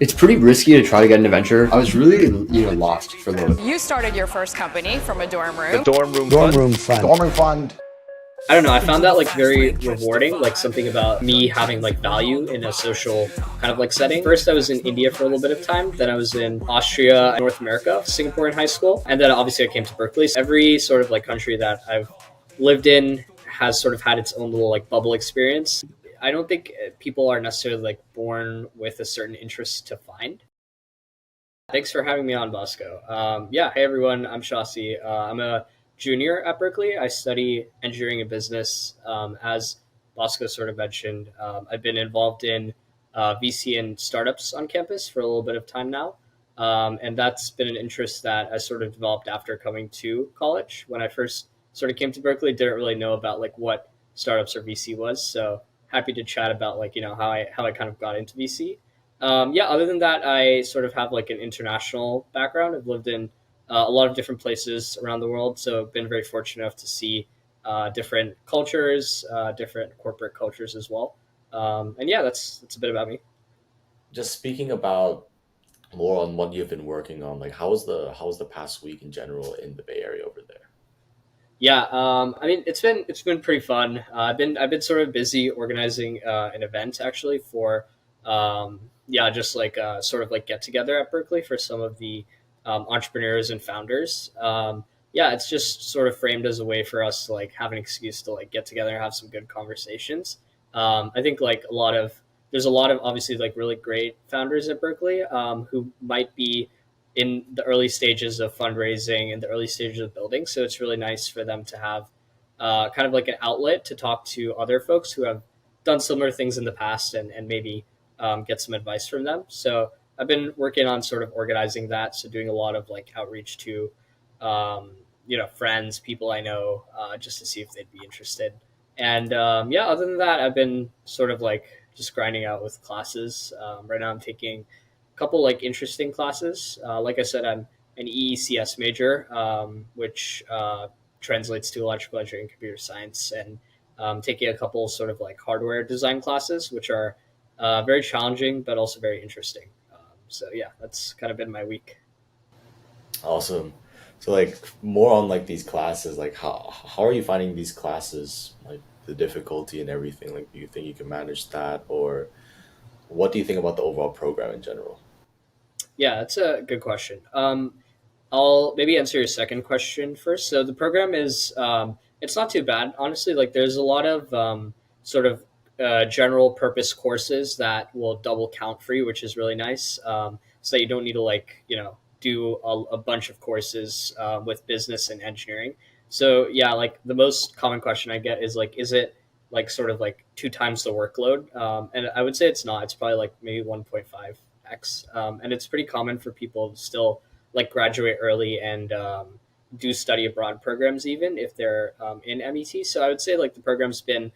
It's pretty risky to try to get an adventure. I was really, lost for a little bit. You started your first company from a dorm room. The dorm room fund. Dorm room fund. I don't know. I found that like very rewarding, like something about me having like value in a social kind of like setting. First, I was in India for a little bit of time. Then I was in Austria, North America, Singapore in high school. And then obviously I came to Berkeley. Every sort of like country that I've lived in has sort of had its own little like bubble experience. I don't think people are necessarily like born with a certain interest to find. Thanks for having me on, Bosco. Hey everyone, I'm Shasi. I'm a junior at Berkeley. I study engineering and business. As Bosco sort of mentioned, I've been involved in VC and startups on campus for a little bit of time now. And that's been an interest that I sort of developed after coming to college. When I first sort of came to Berkeley, didn't really know about like what startups or VC was. So happy to chat about like, how I kind of got into VC. Other than that, I sort of have like an international background. I've lived in a lot of different places around the world. So I've been very fortunate enough to see different cultures, different corporate cultures as well. That's a bit about me. Just speaking about more on what you've been working on, like how was the past week in general in the Bay Area over there? It's been pretty fun. I've been sort of busy organizing an event actually for just like sort of like get together at Berkeley for some of the entrepreneurs and founders. It's just sort of framed as a way for us to like have an excuse to like get together and have some good conversations. I think like there's a lot of obviously like really great founders at Berkeley who might be in the early stages of fundraising and the early stages of building. So it's really nice for them to have kind of like an outlet to talk to other folks who have done similar things in the past and maybe get some advice from them. So I've been working on sort of organizing that. So doing a lot of like outreach to, friends, people I know, just to see if they'd be interested. And other than that, I've been sort of like just grinding out with classes. Right now I'm taking a couple like interesting classes. Like I said, I'm an EECS major, which translates to electrical engineering and computer science, and taking a couple sort of like hardware design classes, which are very challenging, but also very interesting. That's kind of been my week. Awesome. So like more on like these classes, like how are you finding these classes, like the difficulty and everything? Like do you think you can manage that, or what do you think about the overall program in general? Yeah, that's a good question. I'll maybe answer your second question first. So the program is it's not too bad, honestly. Like there's a lot of sort of general purpose courses that will double count for you, which is really nice. So that you don't need to like do a bunch of courses with business and engineering. So yeah, like the most common question I get is like, is it like sort of like 2 times the workload? And I would say it's not. It's probably like maybe 1.5x. And it's pretty common for people to still like graduate early and do study abroad programs, even if they're in MET. So I would say like the program's been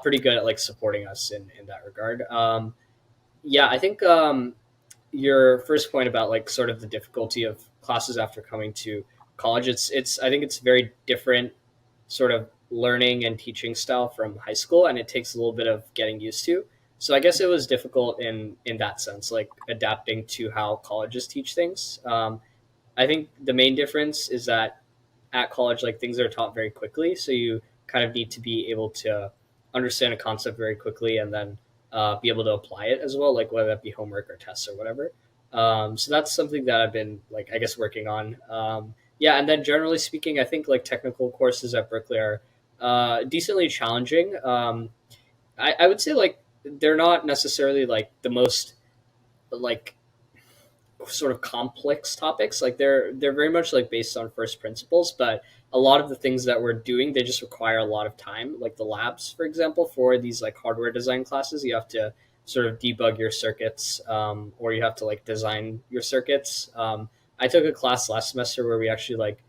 pretty good at like supporting us in that regard. I think your first point about like sort of the difficulty of classes after coming to college, I think it's very different sort of learning and teaching style from high school, and it takes a little bit of getting used to. So I guess it was difficult in that sense, like adapting to how colleges teach things. I think the main difference is that at college, like things are taught very quickly, so you kind of need to be able to understand a concept very quickly and then be able to apply it as well, like whether that be homework or tests or whatever. So that's something that I've been like, I guess, working on. And then generally speaking, I think like technical courses at Berkeley are decently challenging. I would say like they're not necessarily like the most like sort of complex topics. Like they're very much like based on first principles, but a lot of the things that we're doing, they just require a lot of time. Like the labs, for example, for these like hardware design classes, you have to sort of debug your circuits, or you have to like design your circuits. I took a class last semester where we actually like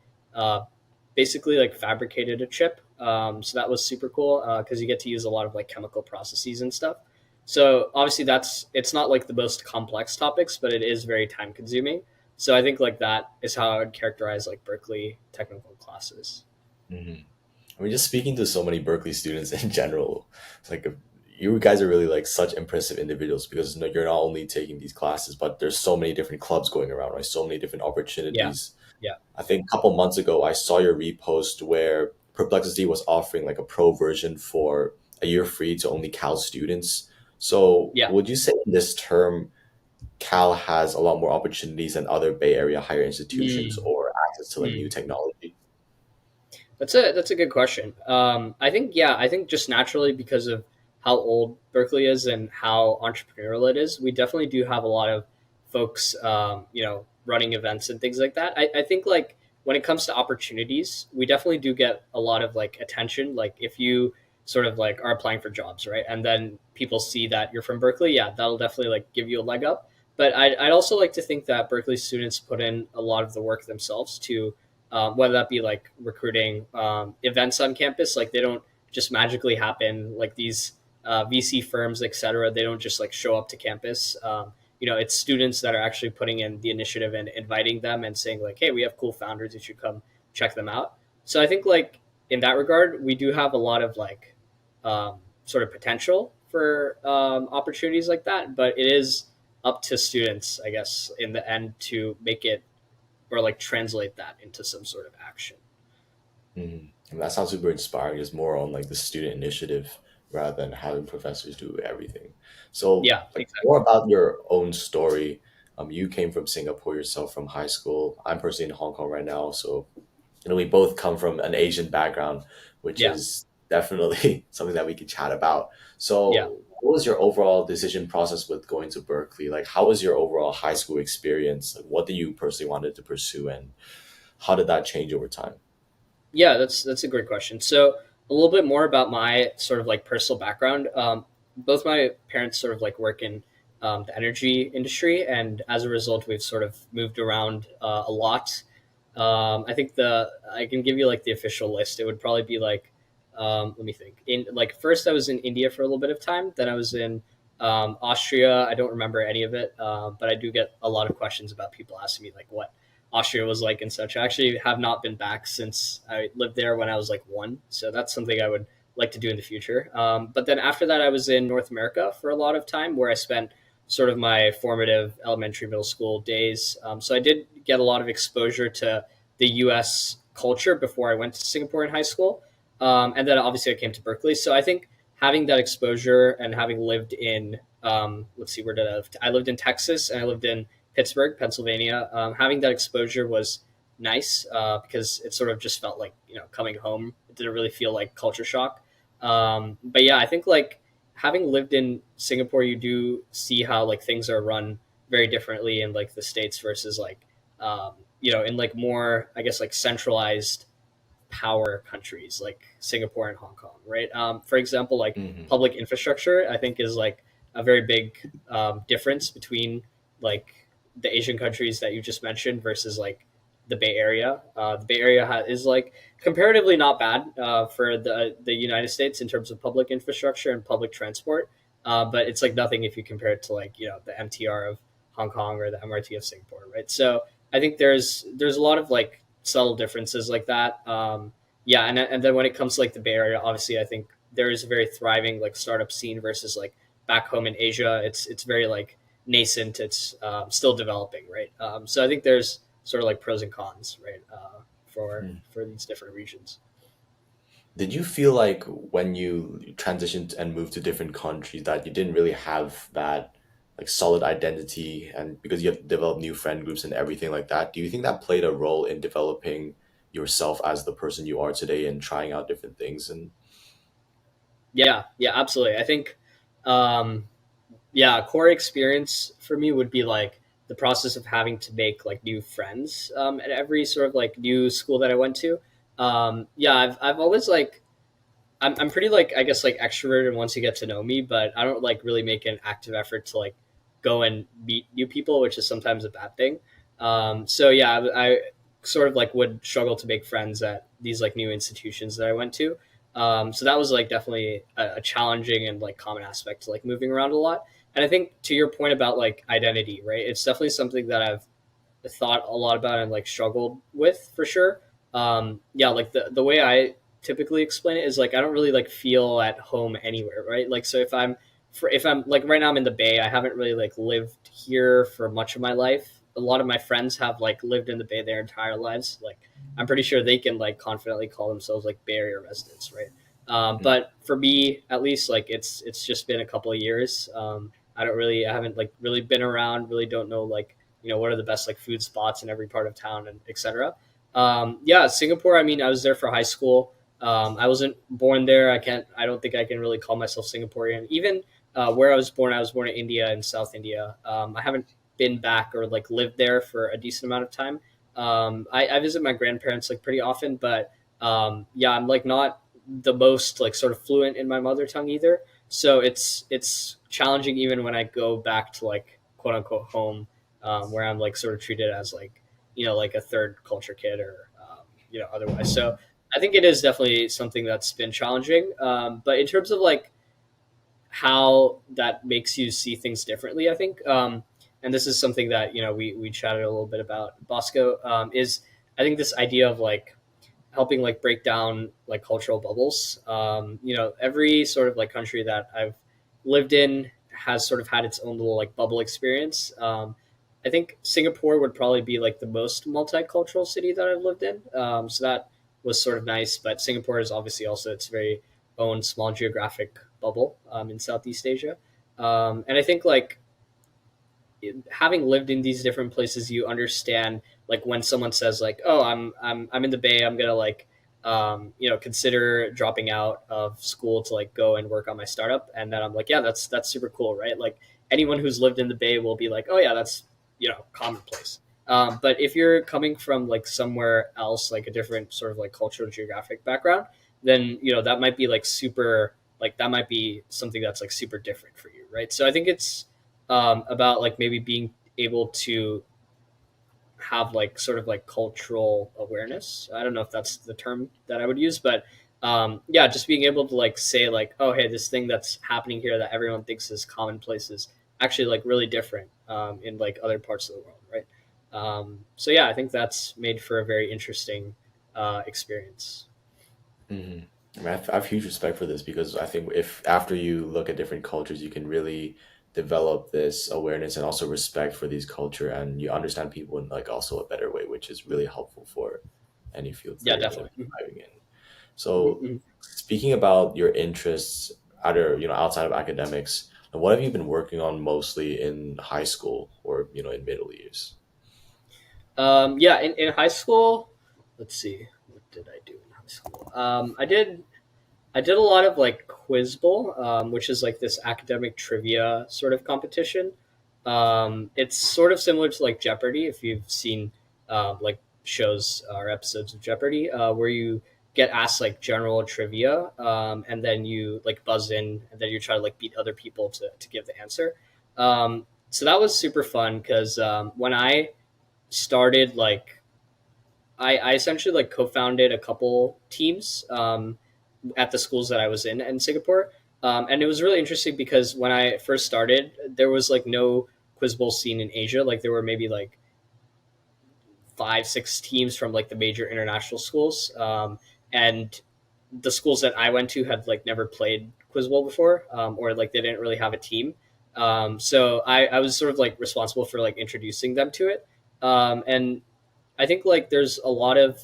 basically like fabricated a chip. So that was super cool because you get to use a lot of like chemical processes and stuff. So obviously it's not like the most complex topics, but it is very time consuming. So I think like that is how I would characterize like Berkeley technical classes. Hmm. I mean, just speaking to so many Berkeley students in general, it's like you guys are really like such impressive individuals because you're not only taking these classes, but there's so many different clubs going around, right? So many different Yeah, opportunities. yeah, I think a couple months ago, I saw your repost where Perplexity was offering like a pro version for a year free to only Cal students. So, yeah. would you say in this term, Cal has a lot more opportunities than other Bay Area higher institutions Mm, or access to like new mm. technology? That's a good question. I think yeah, I think just naturally because of how old Berkeley is and how entrepreneurial it is, we definitely do have a lot of folks, running events and things like that. I think like when it comes to opportunities, we definitely do get a lot of like attention. Like if you sort of like are applying for jobs, right, and then people see that you're from Berkeley, yeah, that'll definitely like give you a leg up. But I'd also like to think that Berkeley students put in a lot of the work themselves to whether that be like recruiting events on campus. Like they don't just magically happen. Like these VC firms, etc. They don't just like show up to campus. It's students that are actually putting in the initiative and inviting them and saying like, "Hey, we have cool founders. You should come check them out." So I think like in that regard, we do have a lot of like sort of potential for opportunities like that. But it is up to students, I guess, in the end to make it or like translate that into some sort of action. Mhm. And that sounds super inspiring. It's more on like the student initiative rather than having professors do everything. So, Yeah, like exactly. more about your own story. You came from Singapore yourself from high school. I'm personally in Hong Kong right now, so we both come from an Asian background, which Yeah, is definitely something that we could chat about. yeah. So, what was your overall decision process with going to Berkeley? Like, how was your overall high school experience? Like, what did you personally wanted to pursue, and how did that change over time? Yeah, that's a great question. So a little bit more about my sort of like personal background. Both my parents sort of like work in the energy industry, and as a result, we've sort of moved around a lot. I think the I can give you like the official list. It would probably be like, let me think. In like first, I was in India for a little bit of time. Then I was in Austria. I don't remember any of it, but I do get a lot of questions about people asking me like what Austria was like and such. I actually have not been back since I lived there when I was like one. So that's something I would like to do in the future. But then after that, I was in North America for a lot of time where I spent sort of my formative elementary, middle school days. So I did get a lot of exposure to the US culture before I went to Singapore in high school. And then obviously I came to Berkeley. So I think having that exposure and having lived in, let's see, where did I live? I lived in Texas and I lived in Pittsburgh, Pennsylvania. Having that exposure was nice because it sort of just felt like coming home. It didn't really feel like culture shock. But yeah, I think like having lived in Singapore, you do see how like things are run very differently in like the states versus like in like more I guess like centralized power countries like Singapore and Hong Kong, right? For example, like Hmm. public infrastructure, I think is like a very big difference between like the Asian countries that you just mentioned versus like the Bay Area. The Bay Area is like comparatively not bad for the United States in terms of public infrastructure and public transport, but it's like nothing if you compare it to like the MTR of Hong Kong or the MRT of Singapore, right? So I think there's a lot of like subtle differences like that. Yeah, and then when it comes to like the Bay Area, obviously I think there is a very thriving like startup scene versus like back home in Asia. It's very like nascent. It's still developing, right? So I think there's sort of like pros and cons, right, for these different regions. Did you feel like when you transitioned and moved to different countries that you didn't really have that like solid identity and because you have to develop new friend groups and everything like that, do you think that played a role in developing yourself as the person you are today and trying out different things and Yeah, yeah, absolutely. I think, um, yeah, a core experience for me would be like the process of having to make like new friends at every sort of like new school that I went to. Yeah, I've always like I'm pretty like I guess like extroverted once you get to know me, but I don't like really make an active effort to like go and meet new people, which is sometimes a bad thing. So yeah, I sort of like would struggle to make friends at these like new institutions that I went to. So that was like definitely a challenging and like common aspect to like moving around a lot. And I think to your point about like identity, right? It's definitely something that I've thought a lot about and like struggled with for sure. Yeah, like the way I typically explain it is like I don't really like feel at home anywhere, right? Like so if I'm like right now I'm in the Bay, I haven't really like lived here for much of my life. A lot of my friends have like lived in the Bay their entire lives. Like I'm pretty sure they can like confidently call themselves like Bay Area residents, right? But for me, at least, like it's just been a couple of years. I haven't like really been around. Really don't know like what are the best like food spots in every part of town and etc. Yeah, Singapore. I mean, I was there for high school. I wasn't born there. I don't think I can really call myself Singaporean. Even where I was born in India, in South India. I haven't been back or like lived there for a decent amount of time. I visit my grandparents like pretty often, but yeah, I'm like not the most like sort of fluent in my mother tongue either. So it's challenging even when I go back to like quote unquote home, where I'm like sort of treated as like like a third culture kid or otherwise. So I think it is definitely something that's been challenging. But in terms of like how that makes you see things differently, I think, and this is something that we chatted a little bit about, Bosco, is I think this idea of like helping like break down like cultural bubbles. Every sort of like country that I've lived in has sort of had its own little like bubble experience. I think Singapore would probably be like the most multicultural city that I've lived in. So that was sort of nice, but Singapore is obviously also its very own small geographic bubble in Southeast Asia. And I think like having lived in these different places, you understand like when someone says like, "Oh, I'm in the Bay. I'm gonna like, consider dropping out of school to like go and work on my startup," and then I'm like, "Yeah, that's super cool, right?" Like anyone who's lived in the Bay will be like, "Oh yeah, that's commonplace." But if you're coming from like somewhere else, like a different sort of like cultural geographic background, then that might be like super like that might be something that's like super different for you, right? So I think it's about like maybe being able to have like sort of like cultural awareness. I don't know if that's the term that I would use, but yeah, just being able to like say like, oh, hey, this thing that's happening here that everyone thinks is commonplace is actually like really different in like other parts of the world, right? So yeah, I think that's made for a very interesting experience. Hmm. I mean, I have huge respect for this because I think if after you look at different cultures, you can really develop this awareness and also respect for these culture, and you understand people in like also a better way, which is really helpful for any fields that Yeah, you're going to be definitely. diving in. Mhm, So, mhm. speaking about your interests, either outside of academics, what have you been working on mostly in high school or in middle years? Yeah, in high school, let's see, what did I do in high school? I did a lot of like Quiz Bowl, which is like this academic trivia sort of competition. It's sort of similar to like Jeopardy if you've seen like shows or episodes of Jeopardy, where you get asked like general trivia, and then you like buzz in, and then you try to like beat other people to give the answer. So that was super fun because when I started like I essentially like co-founded a couple teams at the schools that I was in Singapore. And it was really interesting because when I first started, there was like no quiz bowl scene in Asia. Like there were maybe like five, six teams from like the major international schools. And the schools that I went to had like never played quiz bowl before, or like they didn't really have a team. So I was sort of like responsible for like introducing them to it. And I think like there's a lot of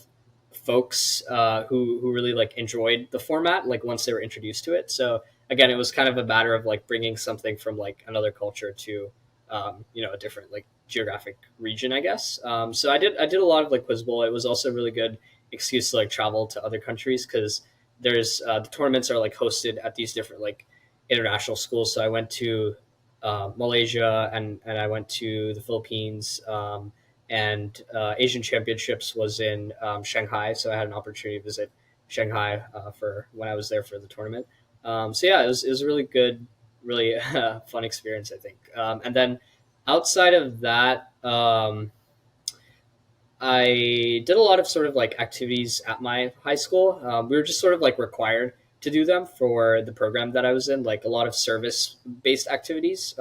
folks who really like enjoyed the format like once they were introduced to it. So again, it was kind of a matter of like bringing something from like another culture to a different like geographic region, I guess. So I did a lot of like Quiz Bowl. It was also a really good excuse to like travel to other countries because there's the tournaments are like hosted at these different like international schools. So I went to Malaysia and I went to the Philippines. And Asian Championships was in Shanghai, so I had an opportunity to visit Shanghai for when I was there for the tournament. So yeah, it was a really good, really fun experience, I think. And then outside of that, I did a lot of sort of like activities at my high school. We were just sort of like required to do them for the program that I was in, like a lot of service based activities.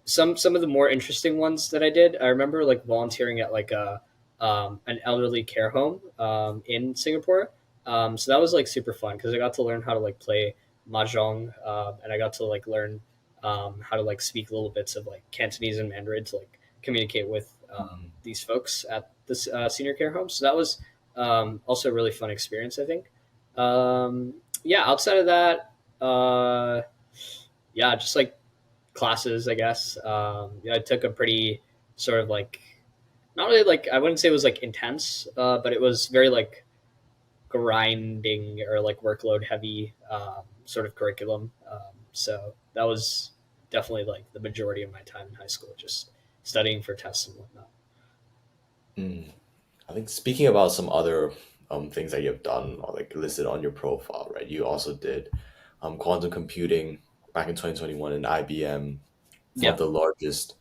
Some of the more interesting ones that I did, I remember like volunteering at like a an elderly care home in Singapore. So that was like super fun because I got to learn how to like play mahjong, and I got to like learn how to like speak little bits of like Cantonese and Mandarin to like communicate with Mhm. these folks at this senior care home. So that was also a really fun experience, I think. Yeah, outside of that, yeah, just like classes, I guess. Yeah, I took a pretty sort of like not really like I wouldn't say it was like intense, but it was very like grinding or like workload heavy sort of curriculum. So that was definitely like the majority of my time in high school, just studying for tests and whatnot. Mm. I think speaking about some other things that you've done or like listed on your profile, right? You also did quantum computing back in 2021 in IBM for Yeah, the largest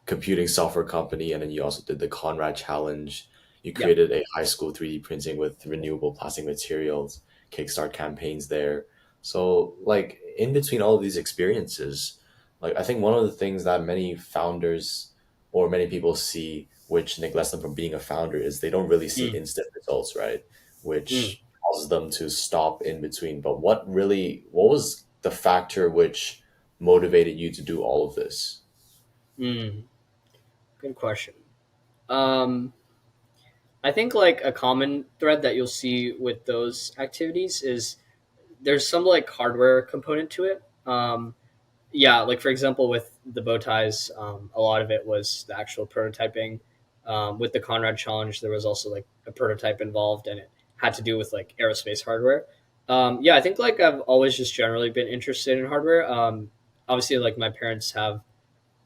computing software company, and then you also did the Conrad Challenge. You yeah. created a high school 3D printing with renewable plastic materials, Kickstart campaigns there. So, like in between all of these experiences, like I think one of the things that many founders or many people see, which neglects them from being a founder, is they don't really see Mm, instant results, right? mm, Which causes them to stop in between. But what was the factor which motivated you to do all of this? mm. Good question. Um, I think like a common thread that you'll see with those activities is there's some like hardware component to it. Yeah, like for example, with the bow ties, a lot of it was the actual prototyping. With the Conrad Challenge, there was also like a prototype involved, and it had to do with like aerospace hardware. Yeah, I think like I've always just generally been interested in hardware. Obviously, like my parents have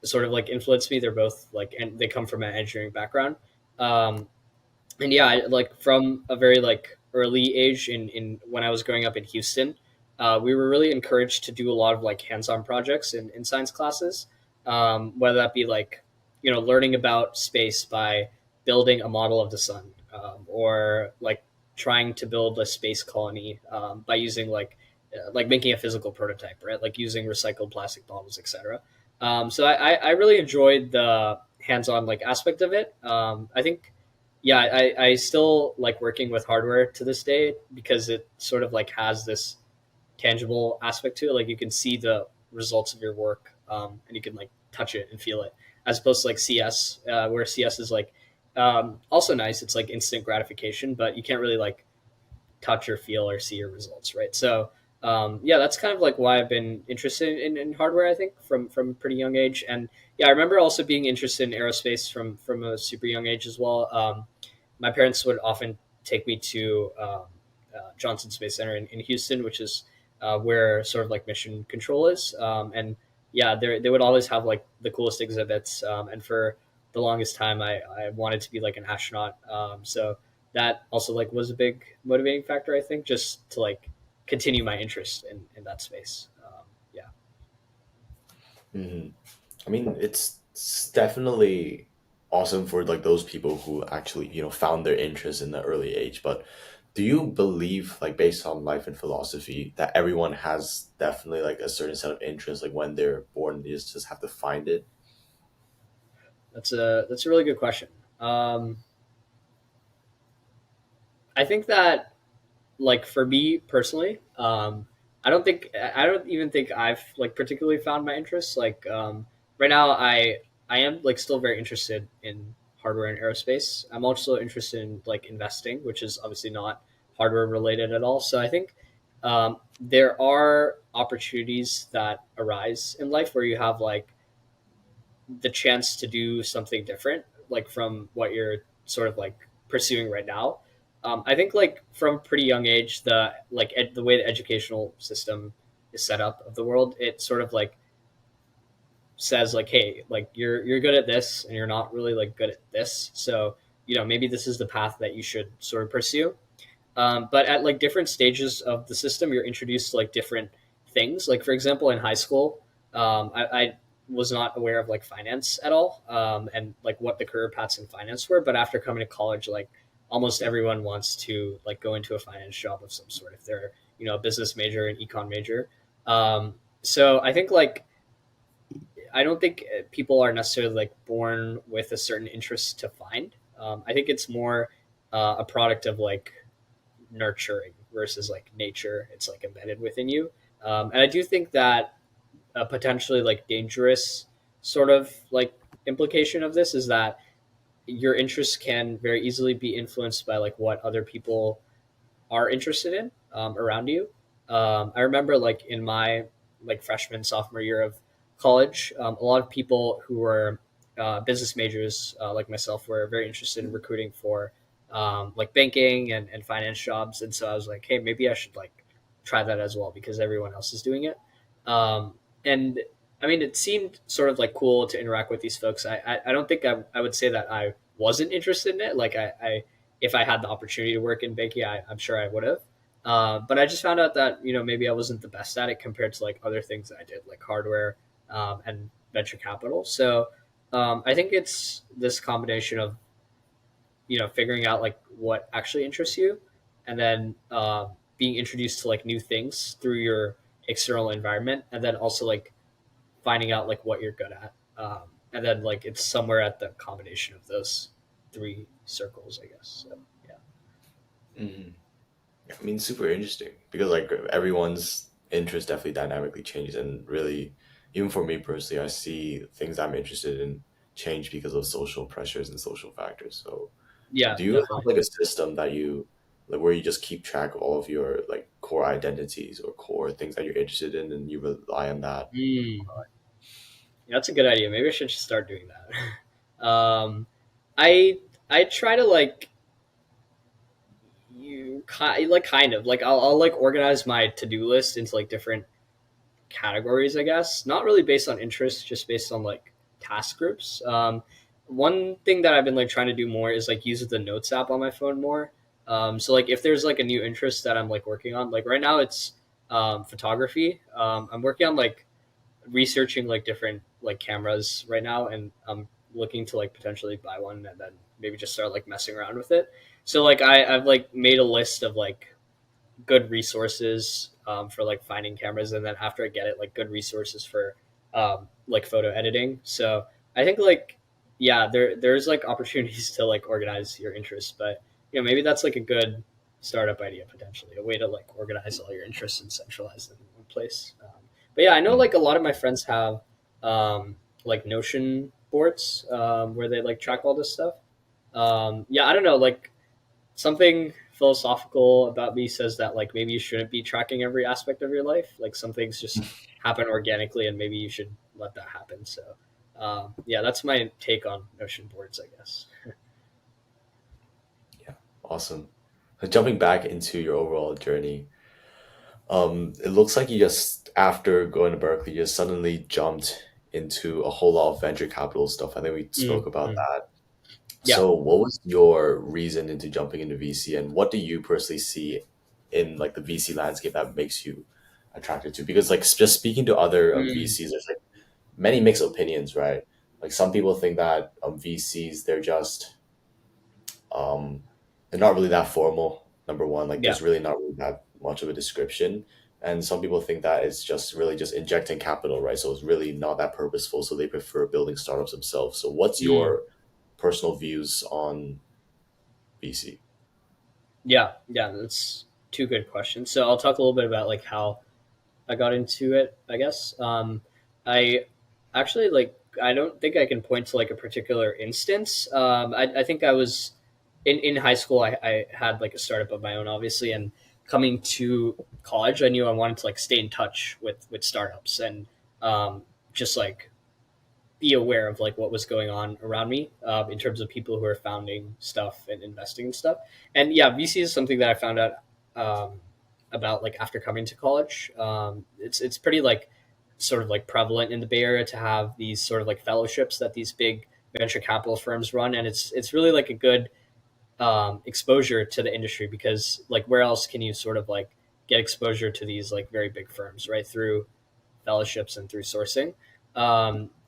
sort of like influenced me. They're both like, and they come from an engineering background. Um, and yeah, like from a very like early age in when I was growing up in Houston, we were really encouraged to do a lot of like hands-on projects in science classes, whether that be like learning about space by building a model of the sun, or like trying to build a space colony by using like making a physical prototype, right? Like using recycled plastic bottles, etc. So I really enjoyed the hands-on like aspect of it. I think yeah, I still like working with hardware to this day because it sort of like has this tangible aspect to it. Like you can see the results of your work, and you can like touch it and feel it, as opposed to like CS, where CS is like also nice. It's like instant gratification, but you can't really like touch or feel or see your results, right? So yeah, that's kind of like why I've been interested in hardware. I think from a pretty young age, and yeah, I remember also being interested in aerospace from a super young age as well. My parents would often take me to Johnson Space Center in Houston, which is where sort of like mission control is, and yeah, they would always have like the coolest exhibits, and for the longest time, I wanted to be like an astronaut. So that also like was a big motivating factor, I think, just to like continue my interest in that space. Yeah. Hmm. I mean, it's definitely awesome for like those people who actually, found their interest in the early age. But do you believe, like based on life and philosophy, that everyone has definitely like a certain set of interests, like when they're born, they just have to find it? That's a really good question. Um, I think that like for me personally, I don't even think I've like particularly found my interests. Like right now, I am like still very interested in hardware and aerospace. I'm also interested in like investing, which is obviously not hardware related at all. So I think there are opportunities that arise in life where you have like the chance to do something different, like from what you're sort of like pursuing right now. I think like from a pretty young age, the way the educational system is set up of the world, it sort of like says like, hey, like you're good at this and you're not really like good at this, so maybe this is the path that you should sort of pursue. But at like different stages of the system, you're introduced to like different things. Like for example, in high school, I was not aware of like finance at all, and like what the career paths in finance were. But after coming to college, like almost everyone wants to like go into a finance job of some sort if they're a business major, an econ major. So I think like I don't think people are necessarily like born with a certain interest to find. I think it's more a product of like nurturing versus like nature. It's like embedded within you. And I do think that a potentially like dangerous sort of like implication of this is that your interests can very easily be influenced by like what other people are interested in around you. I remember like in my like freshman sophomore year of college, a lot of people who were business majors like myself were very interested in recruiting for like banking and finance jobs, and so I was like, hey, maybe I should like try that as well because everyone else is doing it. And I mean, it seemed sort of like cool to interact with these folks. I don't think I would say that I wasn't interested in it. Like I if I had the opportunity to work in banking, I'm sure I would have. But I just found out that maybe I wasn't the best at it compared to like other things that I did, like hardware and venture capital. So I think it's this combination of figuring out like what actually interests you, and then being introduced to like new things through your external environment, and then also like finding out like what you're good at, and then like it's somewhere at the combination of those three circles, I guess. So yeah. Hmm. I mean, super interesting because like everyone's interest definitely dynamically changes, and really, even for me personally, I see things I'm interested in change because of social pressures and social factors. So, Yeah, do you have definitely. like a system that you like where you just keep track of all of your like core identities or core things that you're interested in, and you rely on that? Mm, yeah, that's a good idea. Maybe I should just start doing that. I I try to like like kind of like I'll like organize my to-do list into like different categories, I guess. Not really based on interest, just based on like task groups. One thing that I've been like trying to do more is like use the notes app on my phone more. So like if there's like a new interest that I'm like working on, like right now it's photography. I'm working on like researching like different like cameras right now, and I'm looking to like potentially buy one and then maybe just start like messing around with it. So like I've like made a list of like good resources for like finding cameras, and then after I get it, like good resources for like photo editing. So I think like yeah, there's like opportunities to like organize your interests, but maybe that's like a good startup idea potentially, a way to like organize all your interests and centralize them in one place. But yeah, I know Mm. like a lot of my friends have like Notion boards where they like track all this stuff. Yeah, I don't know, like something philosophical about me says that like maybe you shouldn't be tracking every aspect of your life. Like some things just happen organically, and maybe you should let that happen. So yeah, that's my take on Notion boards, I guess. Yeah, awesome. So jumping back into your overall journey, it looks like you just after going to Berkeley, you just suddenly jumped into a whole lot of venture capital stuff. I think we spoke about Mm. that. Yeah. So, what was your reason into jumping into VC, and what do you personally see in like the VC landscape that makes you attracted to? Because like just speaking to other Mm. VCs, there's like many mixed opinions, right? Like some people think that VCs um, they're not really that formal. Number one, like Yeah. there's really not really that much of a description. And some people think that it's just really just injecting capital, right? So it's really not that purposeful. So they prefer building startups themselves. So what's Mm. your personal views on VC? Yeah. Yeah. That's two good questions. So I'll talk a little bit about like how I got into it, I guess. I actually like I don't think I can point to like a particular instance. I think I was in high school. I had like a startup of my own, obviously, and coming to college, I knew I wanted to like stay in touch with startups and just like be aware of like what was going on around me in terms of people who are founding stuff and investing in stuff. And yeah, VC is something that I found out about like after coming to college. It's pretty like sort of like prevalent in the Bay Area to have these sort of like fellowships that these big venture capital firms run, and it's really like a good exposure to the industry because like where else can you sort of like get exposure to these like very big firms, right, through fellowships and through sourcing.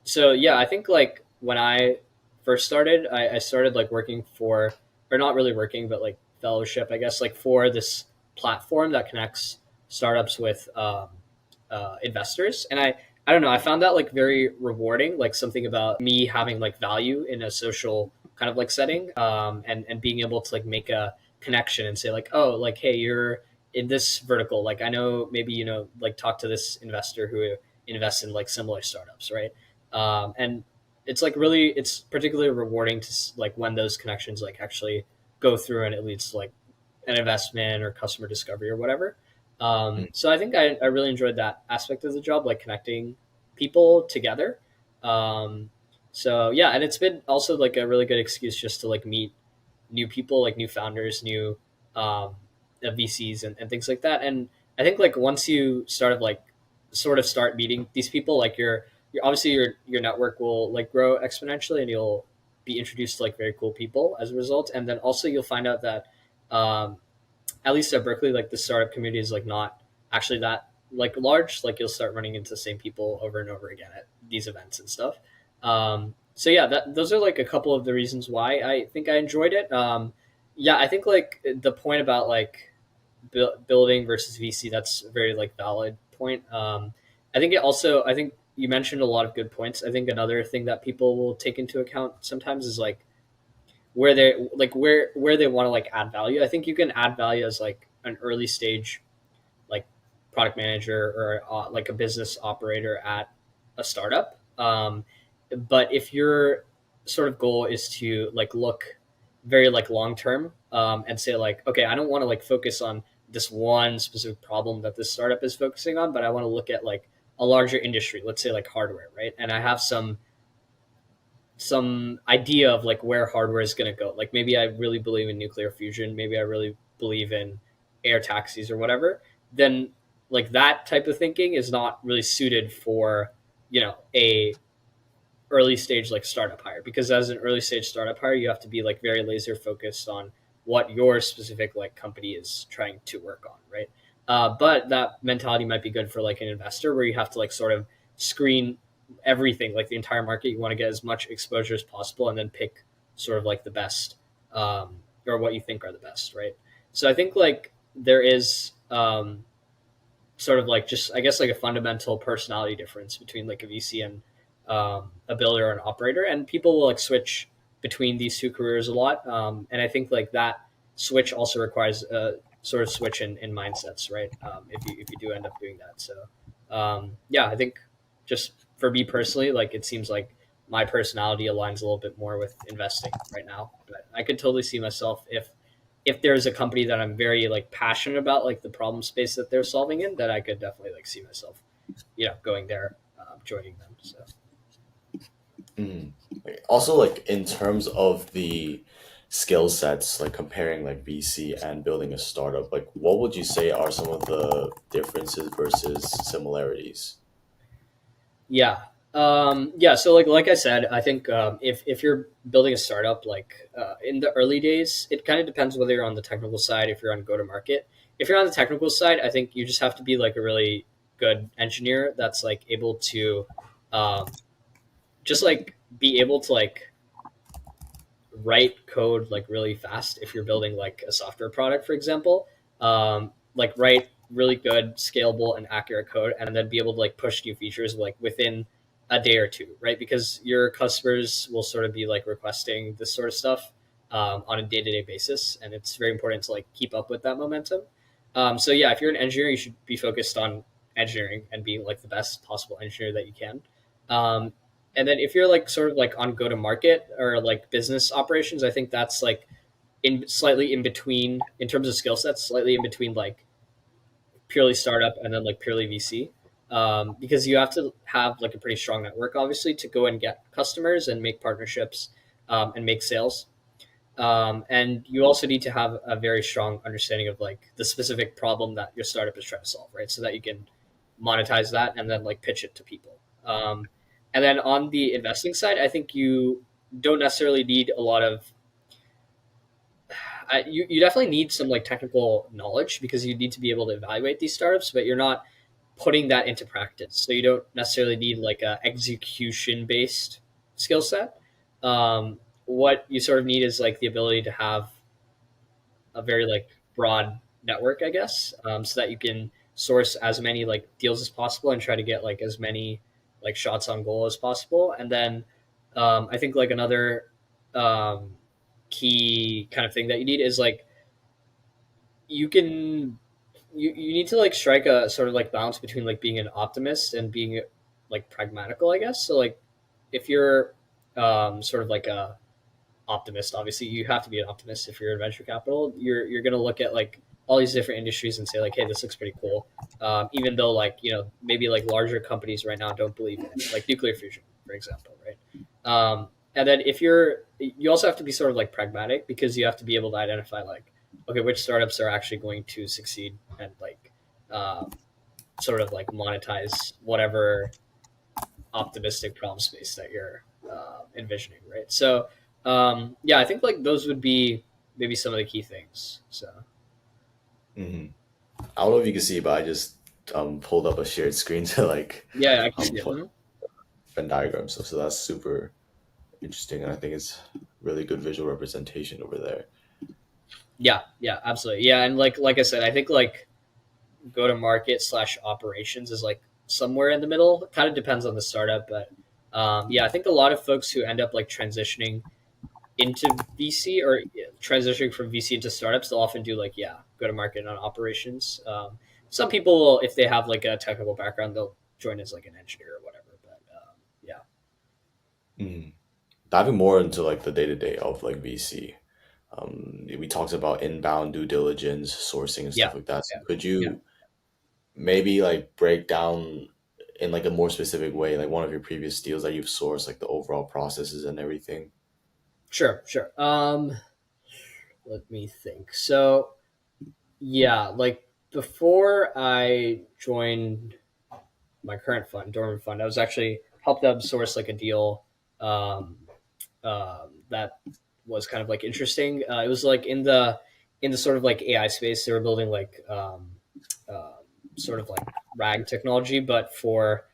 So yeah, I think like when I first started, I started like working for, or not really working, but like fellowship, I guess, like for this platform that connects startups with investors. And I don't know, I found that like very rewarding, like something about me having like value in a social kind of like setting, and being able to like make a connection and say like, oh, like, hey, you're in this vertical. Like, I know maybe, like talk to this investor who invests in like similar startups, right? And it's like really, it's particularly rewarding to like when those connections like actually go through and it leads to like an investment or customer discovery or whatever. So I think I really enjoyed that aspect of the job, like connecting people together. Um, so yeah, and it's been also like a really good excuse just to like meet new people, like new founders, new um, VCs and things like that. And I think like once you sort of start meeting these people, like you're obviously your network will like grow exponentially, and you'll be introduced to like very cool people as a result. And then also you'll find out that um, at least at Berkeley, like the startup community is like not actually that like large. Like you'll start running into the same people over and over again at these events and stuff. So yeah, those are like a couple of the reasons why I think I enjoyed it. Yeah, I think like the point about like building versus VC, that's a very like valid point. I think you mentioned a lot of good points. I think another thing that people will take into account sometimes is like where they want to like add value. I think you can add value as like an early stage like product manager or like a business operator at a startup. But if your sort of goal is to like look very like long term and say like, okay, I don't want to like focus on this one specific problem that this startup is focusing on, but I want to look at like a larger industry, let's say like hardware, right? And I have some idea of like where hardware is going to go. Like maybe I really believe in nuclear fusion, maybe I really believe in air taxis or whatever. Then like that type of thinking is not really suited for a early stage like startup hire, because as an early stage startup hire you have to be like very laser focused on what your specific like company is trying to work on, right? But that mentality might be good for like an investor where you have to like sort of screen everything, like the entire market. You want to get as much exposure as possible and then pick sort of like the best, or what you think are the best, right? So I think like there is sort of like just I guess like a fundamental personality difference between like a VC and a builder or an operator, and people will like switch between these two careers a lot. And I think like that switch also requires a sort of switch in mindsets, right? If you do end up doing that. So yeah, I think just for me personally, like it seems like my personality aligns a little bit more with investing right now. But I could totally see myself if there's a company that I'm very like passionate about, like the problem space that they're solving in, that I could definitely like see myself, going there, joining them. So. Mm. Like, also, like in terms of the skill sets, like comparing like VC and building a startup, like what would you say are some of the differences versus similarities? Yeah. Yeah. So like I said, I think if you're building a startup, like in the early days, it kind of depends whether you're on the technical side, if you're on go to market. If you're on the technical side, I think you just have to be like a really good engineer that's like able to um, just like be able to like write code like really fast if you're building like a software product, for example. Like write really good, scalable, and accurate code, and then be able to like push new features like within a day or two, right? Because your customers will sort of be like requesting this sort of stuff on a day to day basis, and it's very important to like keep up with that momentum. So yeah, if you're an engineer, you should be focused on engineering and being like the best possible engineer that you can. Um, and then if you're like sort of like on go to market or like business operations, I think that's like in slightly in between in terms of skill sets, slightly in between like purely startup and then like purely VC. Because you have to have like a pretty strong network, obviously, to go and get customers and make partnerships and make sales. And you also need to have a very strong understanding of like the specific problem that your startup is trying to solve, right? So that you can monetize that and then like pitch it to people. And then on the investing side, I think you don't necessarily need a lot of you definitely need some like technical knowledge because you need to be able to evaluate these startups, but you're not putting that into practice. So you don't necessarily need like a execution based skill set. What you sort of need is like the ability to have a very like broad network, I guess, so that you can source as many like deals as possible and try to get like as many like shots on goal as possible. And then I think like another um, key kind of thing that you need is like you can you need to like strike a sort of like balance between like being an optimist and being like pragmatical, I guess. So like if you're sort of like a optimist, obviously you have to be an optimist if you're in venture capital. You're going to look at like all these different industries and say like, hey, this looks pretty cool, even though like maybe like larger companies right now don't believe in it, like nuclear fusion, for example, right? And then you also have to be sort of like pragmatic, because you have to be able to identify like, okay, which startups are actually going to succeed and like sort of like monetize whatever optimistic problem space that you're envisioning, right? So yeah, I think like those would be maybe some of the key things. So Hmm. I don't know if you can see, but I just pulled up a shared screen to like yeah, I can see it. put Venn diagrams. So that's super interesting, and I think it's really good visual representation over there. Yeah, absolutely. Yeah, and like I said, I think like go to market slash operations is like somewhere in the middle. It kind of depends on the startup, but yeah, I think a lot of folks who end up like transitioning into VC or transitioning from VC into startups, they'll often do like, yeah, go to market on operations. Some people will, if they have like a technical background, they'll join as like an engineer or whatever. But yeah, Mhm. Diving more into like the day to day of like VC, we talked about inbound due diligence, sourcing, and yeah, stuff like that. So yeah, could yeah. you maybe like break down in like a more specific way, like one of your previous deals that you've sourced, like the overall processes and everything? Sure, sure. Let me think. So yeah, like before I joined my current fund, dormant fund, I was actually helped them source like a deal um, that was kind of like interesting. It was like in the sort of like AI space. They were building like uh, sort of like RAG technology, but for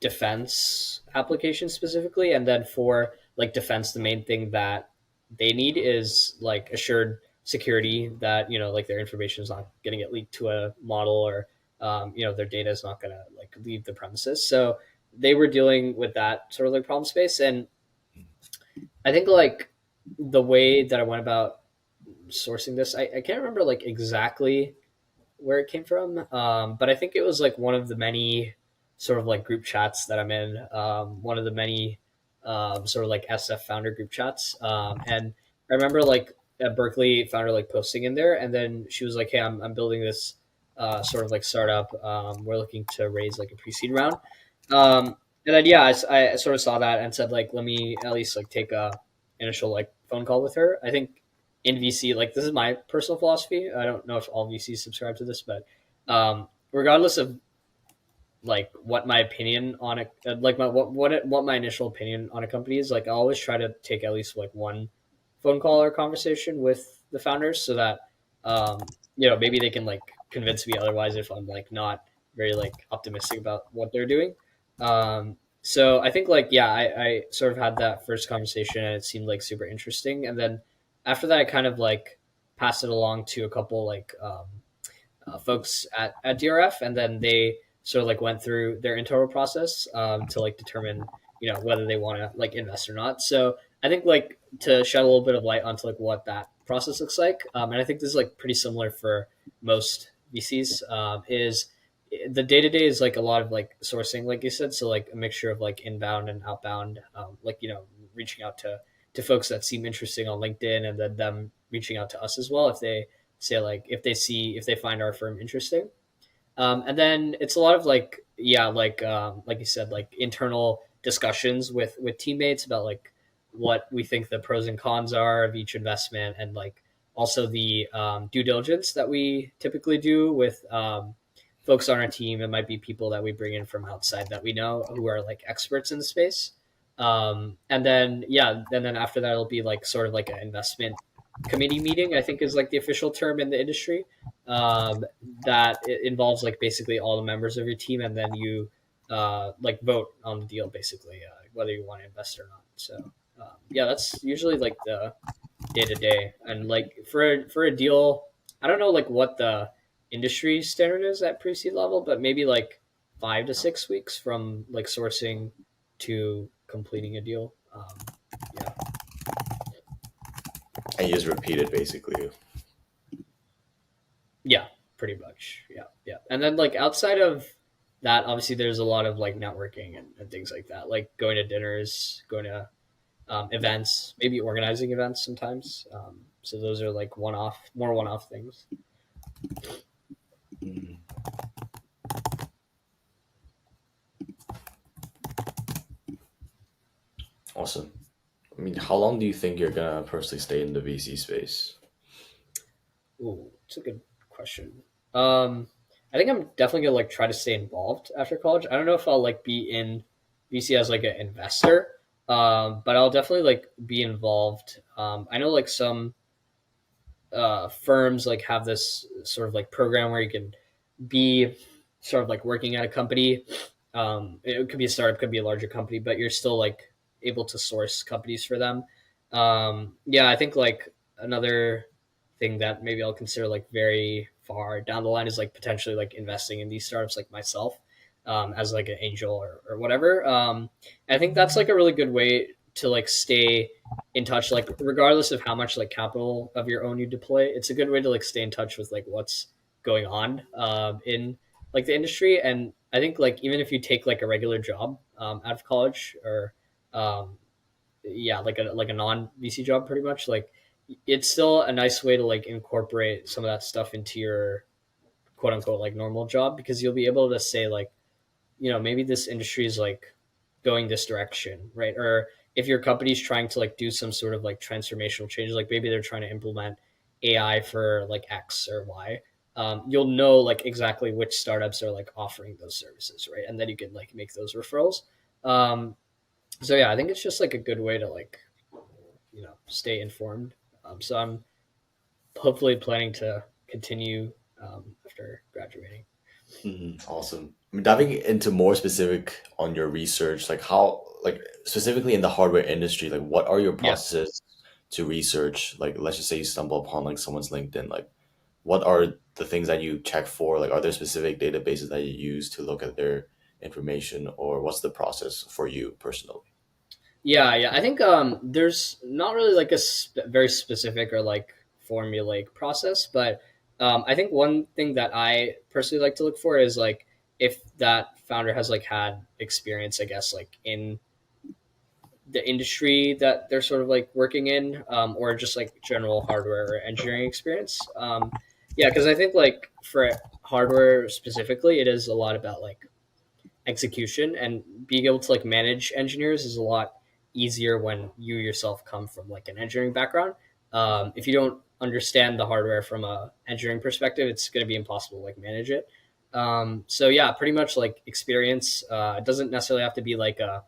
defense applications specifically. And then for like defense, the main thing that they need is like assured security, that like their information is not going to get leaked to a model, or their data is not going to like leave the premises. So they were dealing with that sort of like problem space. And I think like the way that I went about sourcing this, I can't remember like exactly where it came from, but I think it was like one of the many sort of like group chats that I'm in, one of the many sort of like SF founder group chats. And I remember like at Berkeley founder like posting in there, and then she was like, hey, I'm building this sort of like startup. We're looking to raise like a pre-seed round. And then yeah, I sort of saw that and said like, let me at least like take a initial like phone call with her. I think in VC, like this is my personal philosophy. I don't know if all VCs subscribe to this, but regardless of like what my opinion on it, like what my initial opinion on a company is, like I always try to take at least like one phone call or conversation with the founders, so that maybe they can like convince me otherwise if I'm like not very like optimistic about what they're doing. So I think like yeah, I sort of had that first conversation and it seemed like super interesting, and then after that I kind of like passed it along to a couple like folks at DRF, and then they sort of like went through their internal process to like determine whether they want to like invest or not. So I think like to shed a little bit of light onto like what that process looks like, and I think this is like pretty similar for most VCs. Is the day to day is like a lot of like sourcing, like you said, so like a mixture of like inbound and outbound, like reaching out to folks that seem interesting on LinkedIn, and then them reaching out to us as well if they say like if they find our firm interesting. And then it's a lot of like yeah, like you said, like internal discussions with teammates about like what we think the pros and cons are of each investment, and like also the due diligence that we typically do with folks on our team. It might be people that we bring in from outside that we know who are like experts in the space. And then yeah, and then after that it'll be like sort of like an investment committee meeting, I think is like the official term in the industry. um, that it involves like basically all the members of your team, and then you like vote on the deal, basically whether you want to invest or not. So yeah, that's usually like the day to day. And like for a deal, I don't know like what the industry standard is at pre-seed level, but maybe like 5 to 6 weeks from like sourcing to completing a deal. Yeah. And you just repeat it basically. Yeah, pretty much. Yeah, yeah. And then like outside of that, obviously there's a lot of like networking and things like that, like going to dinners, going to events, maybe organizing events sometimes. So those are like more one-off things. Mm, awesome. I mean, how long do you think you're gonna personally stay in the VC space? Ooh, it's a good question. Um, I think I'm definitely gonna like try to stay involved after college. I don't know if I'll like be in VC as like an investor, but I'll definitely like be involved. I know like some firms like have this sort of like program where you can be sort of like working at a company. It could be a startup, could be a larger company, but you're still like able to source companies for them. Yeah, I think like another thing that maybe I'll consider like very far down the line is like potentially like investing in these startups like myself, as like an angel or whatever. I think that's like a really good way to like stay in touch, like regardless of how much like capital of your own you deploy. It's a good way to like stay in touch with like what's going on in like the industry. And I think like even if you take like a regular job out of college or um, yeah, like a non VC job, pretty much like it's still a nice way to like incorporate some of that stuff into your quote unquote like normal job, because you'll be able to say like, maybe this industry is like going this direction, right? Or if your company's trying to like do some sort of like transformational changes, like maybe they're trying to implement AI for like X or Y, you'll know like exactly which startups are like offering those services, right? And then you can like make those referrals. Um, so yeah, I think it's just like a good way to like, stay informed. So I'm hopefully planning to continue after graduating. Awesome. I mean, diving into more specific on your research, like how, like specifically in the hardware industry, like what are your Yeah. processes to research? Like, let's just say you stumble upon like someone's LinkedIn, like what are the things that you check for? Like, are there specific databases that you use to look at their information, or what's the process for you personally? Yeah, yeah. I think there's not really like a very specific or like formulaic process, but I think one thing that I personally like to look for is like if that founder has like had experience, I guess, like in the industry that they're sort of like working in, or just like general hardware or engineering experience. Yeah, because I think like for hardware specifically, it is a lot about like execution, and being able to like manage engineers is a lot easier when you yourself come from like an engineering background. If you don't understand the hardware from a engineering perspective, it's going to be impossible to like manage it. So yeah, pretty much like experience. It doesn't necessarily have to be like a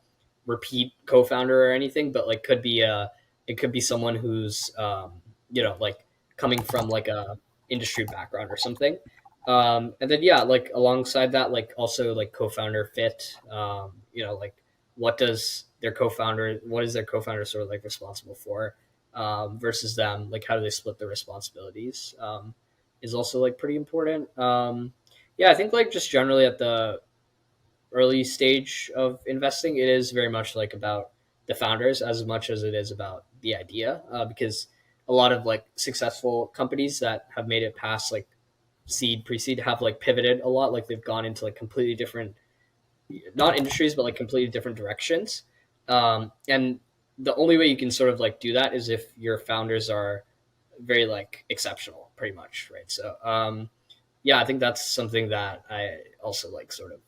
repeat co-founder or anything, but like it could be someone who's like coming from like a industry background or something. And then yeah, like alongside that, like also like co-founder fit. Like what is their co-founder sort of like responsible for, versus them, like how do they split the responsibilities, is also like pretty important. Yeah, I think like just generally at the early stage of investing, it is very much like about the founders as much as it is about the idea, because a lot of like successful companies that have made it past like seed pre-seed have like pivoted a lot, like they've gone into like completely different, not industries, but like completely different directions. And the only way you can sort of like do that is if your founders are very like exceptional, pretty much, right? So yeah, I think that's something that I also like sort of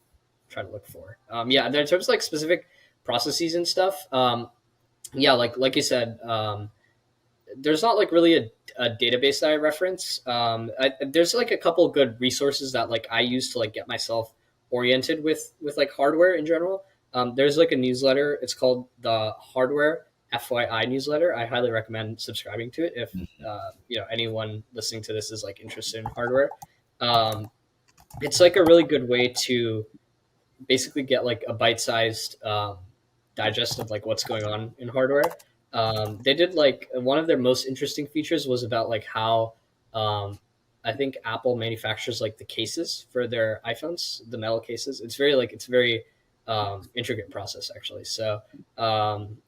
try to look for. Yeah, and then in terms of like specific processes and stuff, yeah, like you said, there's not like really a database that I reference. There's like a couple of good resources that like I use to like get myself oriented with like hardware in general. There's like a newsletter. It's called the Hardware FYI newsletter. I highly recommend subscribing to it if anyone listening to this is like interested in hardware. Um, it's like a really good way to basically get like a bite-sized digest of like what's going on in hardware. They did like one of their most interesting features was about like how um, I think Apple manufactures like the cases for their iPhones, the metal cases. It's very intricate process actually. So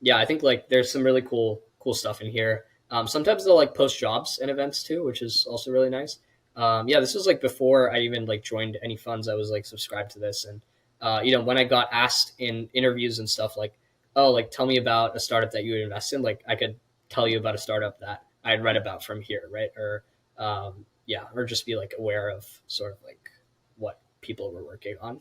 yeah, I think like there's some really cool stuff in here. Sometimes they'll like post jobs and events too, which is also really nice. Yeah, this was like before I even like joined any funds. I was like subscribed to this, and when I got asked in interviews and stuff like, oh, like tell me about a startup that you would invest in, like I could tell you about a startup that I had read about from here, right? Or yeah, or just be like aware of sort of like what people were working on.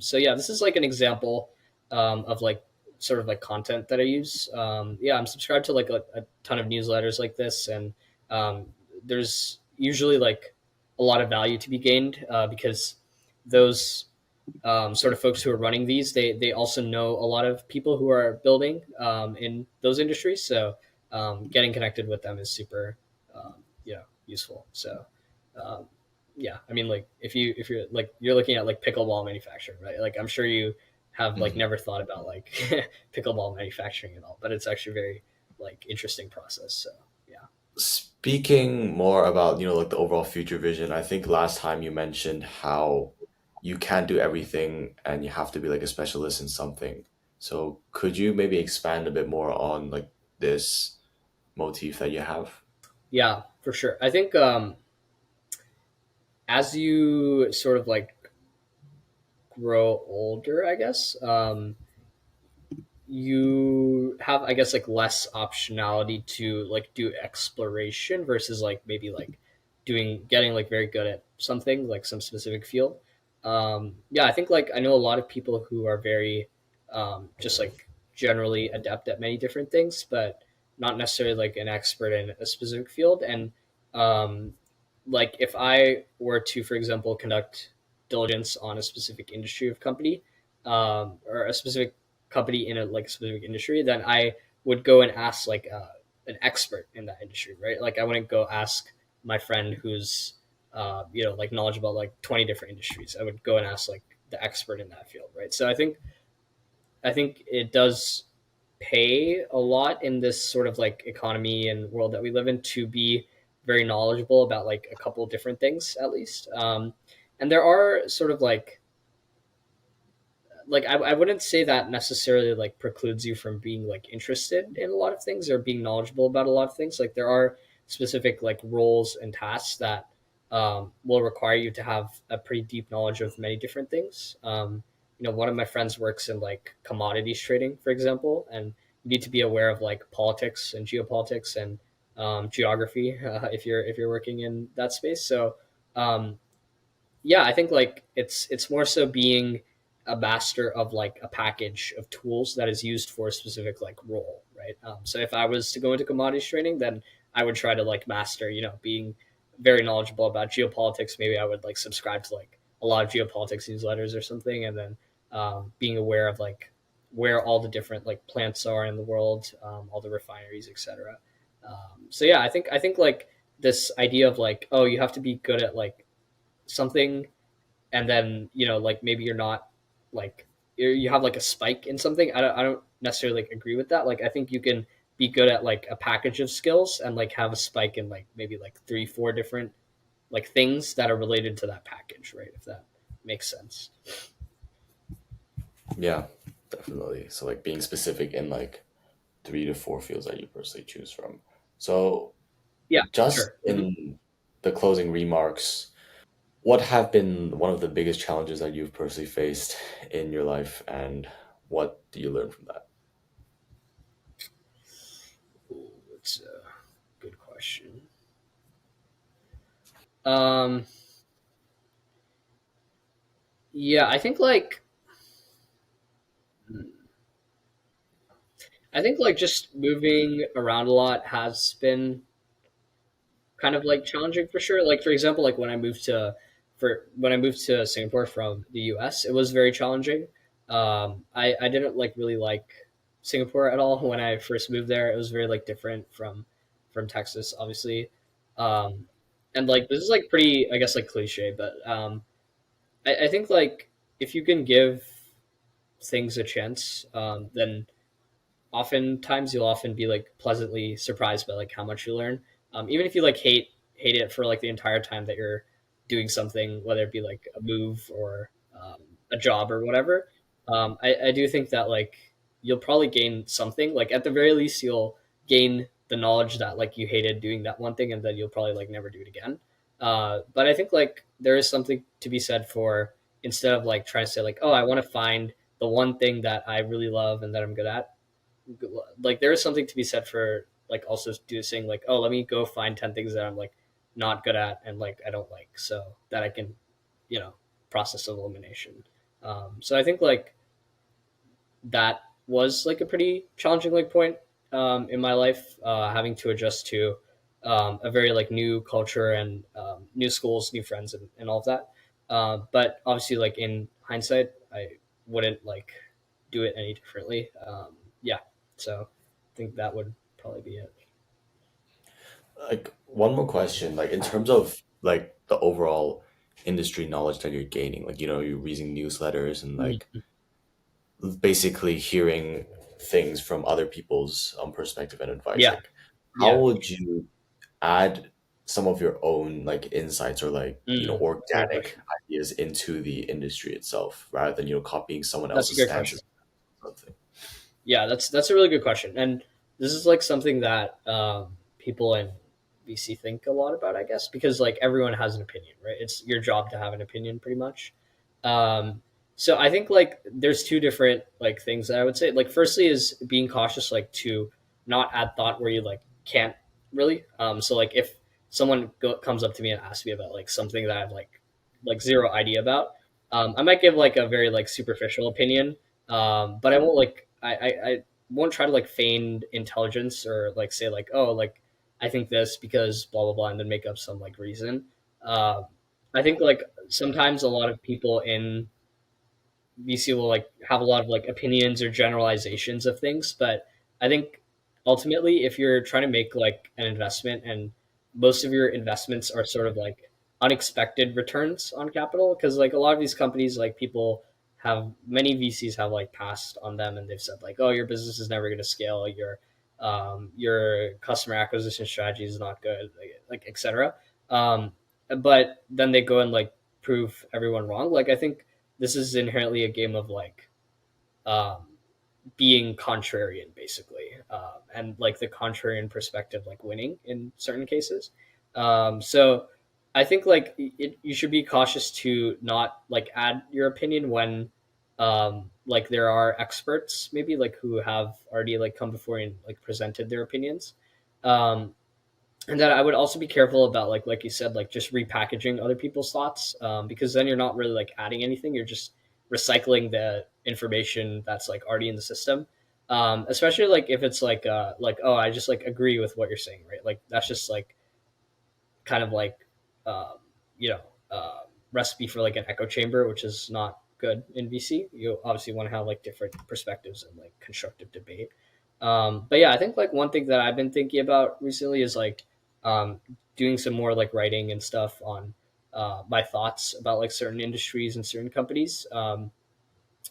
So yeah, this is like an example of like sort of like content that I use. Yeah, I'm subscribed to like a ton of newsletters like this, and um, there's usually like a lot of value to be gained because those sort of folks who are running these, they also know a lot of people who are building in those industries. So getting connected with them is super, useful. So um, yeah, I mean, like if you're like you're looking at like pickleball manufacturing, right? Like I'm sure you have like Mhm. never thought about like pickleball manufacturing at all, but it's actually very like interesting process. So yeah. Speaking more about, like the overall future vision, I think last time you mentioned how you can't do everything and you have to be like a specialist in something. So could you maybe expand a bit more on like this motif that you have? Yeah, for sure. I think as you sort of like grow older, I guess, you have, I guess, like less optionality to like do exploration versus like maybe like getting like very good at something like some specific field. Yeah, I think like I know a lot of people who are very just like generally adept at many different things, but not necessarily like an expert in a specific field. And um, like if I were to, for example, conduct diligence on a specific industry of company, or a specific company in a like specific industry, then I would go and ask like an expert in that industry, right? Like I wouldn't go ask my friend who's like knowledgeable about like 20 different industries. I would go and ask like the expert in that field, right? So I think it does pay a lot in this sort of like economy and world that we live in to be very knowledgeable about like a couple of different things at least. And there are sort of like I wouldn't say that necessarily like precludes you from being like interested in a lot of things or being knowledgeable about a lot of things. Like there are specific like roles and tasks that will require you to have a pretty deep knowledge of many different things. One of my friends works in like commodities trading, for example, and you need to be aware of like politics and geopolitics and geography if you're working in that space. So um, yeah, I think like it's more so being a master of like a package of tools that is used for a specific like role, right? So if I was to go into commodities trading, then I would try to like master, being very knowledgeable about geopolitics. Maybe I would like subscribe to like a lot of geopolitics newsletters or something, and then being aware of like where all the different like plants are in the world, all the refineries, etc. So yeah, I think like this idea of like, oh, you have to be good at like something, and then like maybe you're not like you have like a spike in something. I don't necessarily like agree with that. Like I think you can be good at like a package of skills and like have a spike in like maybe like 3 4 different like things that are related to that package, right? If that makes sense. Yeah, definitely. So like being specific in like 3 to 4 fields that you personally choose from. So Yeah, just sure. in the closing remarks, what have been one of the biggest challenges that you've personally faced in your life, and what do you learn from that? Ooh, it's a good question. um yeah, I think like just moving around a lot has been kind of like challenging for sure. Like for example, like when I moved to Singapore from the US, it was very challenging. I didn't like really like Singapore at all when I first moved there. It was very like different from Texas, obviously. Um, and like this is like pretty, I guess, like cliche, but I think like if you can give things a chance, then oftentimes you'll often be like pleasantly surprised by like how much you learn. Even if you like hate it for like the entire time that you're doing something, whether it be like a move or a job or whatever. I do think that like you'll probably gain something. Like at the very least, you'll gain the knowledge that like you hated doing that one thing, and then you'll probably like never do it again. But I think like there is something to be said for, instead of like trying to say like, oh, I want to find the one thing that I really love and that I'm good at. Like there is something to be said for like also do saying like, oh, let me go find 10 things that I'm like not good at and like I don't like, so that I can, you know, process of elimination. So I think like that was like a pretty challenging like point in my life, having to adjust to a very like new culture and new schools, new friends, and all of that. But obviously, like in hindsight, I wouldn't like do it any differently. Yeah, so I think that would probably be it. Like one more question, like in terms of like the overall industry knowledge that you're gaining, like you're reading newsletters and like Mhm. basically hearing things from other people's perspective and advice. Yeah, Like, how yeah. would you add some of your own like insights or like That's a good organic question. ideas into the industry itself rather than copying someone That's a else's good question. stance or something? Yeah, that's a really good question, and this is like something that people in VC think a lot about, I guess, because like everyone has an opinion, right? It's your job to have an opinion, pretty much. Um, so I think like there's two different like things that I would say. Like, firstly, is being cautious, like to not add thought where you like can't really. So like if someone comes up to me and asks me about like something that I've like zero idea about, I might give like a very like superficial opinion, but I won't like I won't try to like feign intelligence or like say like, oh, like I think this because blah blah blah, and then make up some like reason. Uh, I think like sometimes a lot of people in VC will like have a lot of like opinions or generalizations of things, but I think ultimately, if you're trying to make like an investment and most of your investments are sort of like unexpected returns on capital, because like a lot of these companies, like people have, many VCs have like passed on them and they've said like, oh, your business is never going to scale, your customer acquisition strategy is not good, like etc. Um, but then they go and like prove everyone wrong. Like I think this is inherently a game of like um, being contrarian, basically, and like the contrarian perspective, like winning in certain cases. So I think like you should be cautious to not like add your opinion when like there are experts maybe like who have already like come before and like presented their opinions. Um, and then I would also be careful about like you said, like just repackaging other people's thoughts, because then you're not really like adding anything. You're just recycling the information that's like already in the system. Especially like if it's like, oh, I just like agree with what you're saying, right? Like that's just like kind of like um, you know recipe for like an echo chamber, which is not good in VC. You obviously want to have like different perspectives and like constructive debate. But yeah, I think like one thing that I've been thinking about recently is like um, doing some more like writing and stuff on my thoughts about like certain industries and certain companies.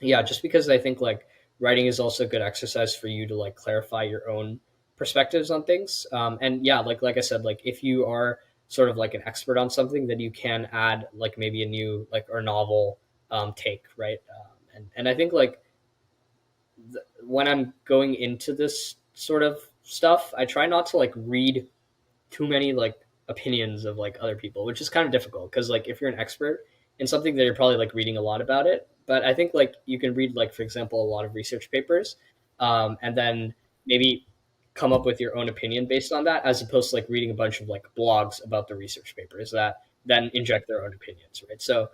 Yeah, just because I think like writing is also a good exercise for you to like clarify your own perspectives on things. And yeah, like I said, like if you are sort of like an expert on something, then you can add like maybe a new like or novel take, right? And I think like when I'm going into this sort of stuff, I try not to like read too many like opinions of like other people, which is kind of difficult because like if you're an expert in something, that you're probably like reading a lot about it. But I think like you can read like, for example, a lot of research papers, and then maybe come up with your own opinion based on that, as opposed to like reading a bunch of like blogs about the research papers that then inject their own opinions, right? So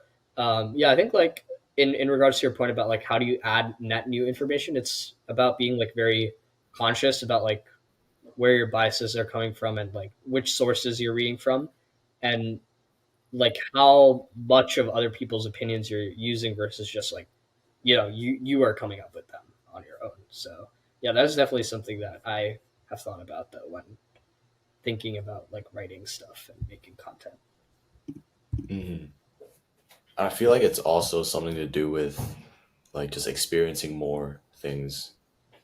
yeah, I think like in regards to your point about like how do you add net new information, it's about being like very conscious about like where your biases are coming from and like which sources you're reading from, and like how much of other people's opinions you're using versus just like you are coming up with them on your own. So yeah, that's definitely something that I have thought about though when thinking about like writing stuff and making content. Hmm. I feel like it's also something to do with like just experiencing more things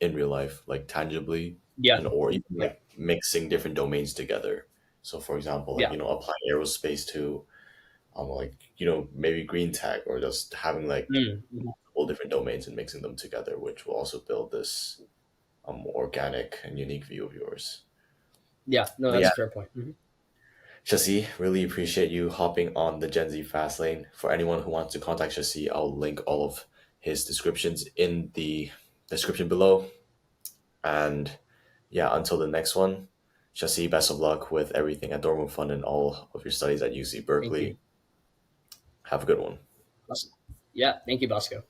in real life, like tangibly, Yeah, and or even yeah, like mixing different domains together. So, for example, like yeah. applying aerospace to like maybe green tech, or just having like Mhm. all different domains and mixing them together, which will also build this organic and unique view of yours. Yeah, no, But that's yeah, a fair point. Shasi, really appreciate you hopping on the Gen Z Fast Lane. For anyone who wants to contact Shasi, I'll link all of his descriptions in the description below. And yeah, until the next one, Shasi, best of luck with everything at Dortmund Fund and all of your studies at UC Thank you. Berkeley. Have a good one. Awesome. Yeah, thank you, Bosco.